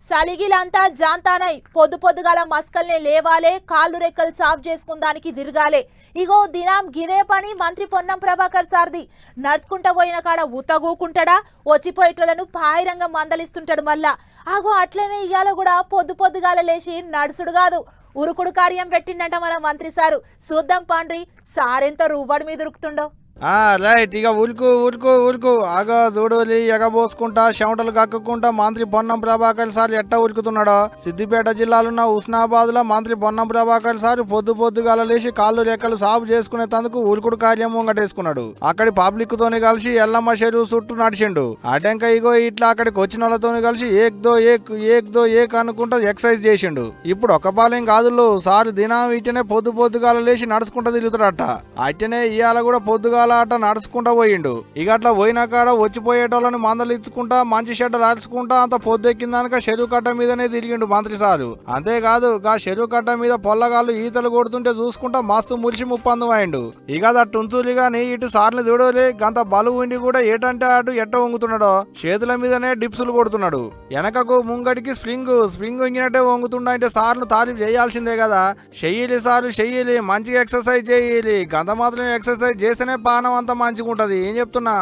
సలిగిలంతా జాంతానై పొద్దు పొద్దుగాల మస్కల్నే లేవాలే, కాళ్ళు రెక్కలు సాఫ్ చేసుకుందానికి తిరగాలే. ఇగో దినం గిదే పని మంత్రి పొన్నం ప్రభాకర్ సార్ది. నడుచుకుంటా పోయిన కాడ ఉతగూకుంటాడా, వచ్చిపోయేటోళ్లను పాయిరంగా మందలిస్తుంటాడు. మళ్ళా అగో అట్లనే ఇవాళ కూడా పొద్దు పొద్దుగాల లేచి నడుసుడు కాదు, ఉరుకుడు కార్యం పెట్టిండంట మన మంత్రి సారు. చూద్దాం పాండ్రి సారెంత రూబడి మీద ఉరుకుతుండో. రైట్, ఇక ఉరుకు ఉరుకు ఉరుకు ఆగో చూడులి ఎగబోసుకుంటా చెమటలు కక్కుకుంటా మంత్రి పొన్నం ప్రభాకర్ సార్ ఎట్ట ఉరుకుతున్నాడో. సిద్దిపేట జిల్లాలో హుస్నాబాద్ లో మంత్రి పొన్నం ప్రభాకర్ సార్ పొద్దు పొద్దుగాల లేచి కాళ్ళు రెక్కలు సాగు చేసుకునే తందుకు ఉరుకుడు కార్యం ముంగటేసుకున్నాడు. అక్కడి పబ్లిక్ తోని కలిసి ఎల్లమ్మ చెరువు చుట్టూ నడిచిండు. అటెంక ఇగో ఇట్లా అక్కడికి వచ్చిన వాళ్ళతోని కలిసి ఏక్ దో ఏక్ అనుకుంటా ఎక్సర్సైజ్ చేసిండు. ఇప్పుడు ఒక్క పాలెం కాదులు సార్ దినం ఇటనే పొద్దు పొద్దుగాల లేచి నడుచుకుంటా తిరుగుతాడట. అట్టనే ఇవాళ కూడా పొద్దుగాల అట్ట నడుచుకుంటా పోయిండు. ఇక అట్లా పోయిన కాడ వచ్చిపోయేటోళ్ళని మందలు ఇచ్చుకుంటా మంచి షెడ్ రాల్చుకుంటా అంత పొద్దెక్కిందాక చెరువు కట్ట మీదనే తిరిగిండు మంత్రి సారు. అంతేకాదు గా చెరువు కట్ట మీద పొల్లగాళ్ళు ఈతలు కొడుతుంటే చూసుకుంటా మస్తు మురిసి ముప్పందు అయిండు. ఇక అట్టు ఉంచులి గాని ఇటు సార్లు చూడలే గంత బలువు ఉండి కూడా ఏటంటే అటు ఎట్ట వంగుతున్నాడో. చేతుల మీదనే డిప్సులు కొడుతున్నాడు. వెనకకు ముంగడికి స్ప్రింగ్ వంగినట్టే వంగుతుండ. అంటే సార్లు తారీఫ్ చేయాల్సిందే కదా. చెయ్యలి సారు చెయ్యలి, మంచిగా ఎక్సర్సైజ్ చేయాలి. గంత మాత్రం ఎక్సర్సైజ్ చేస్తేనే పానం అంతా మంచిగా ఉంటది. ఏం చెప్తున్నా.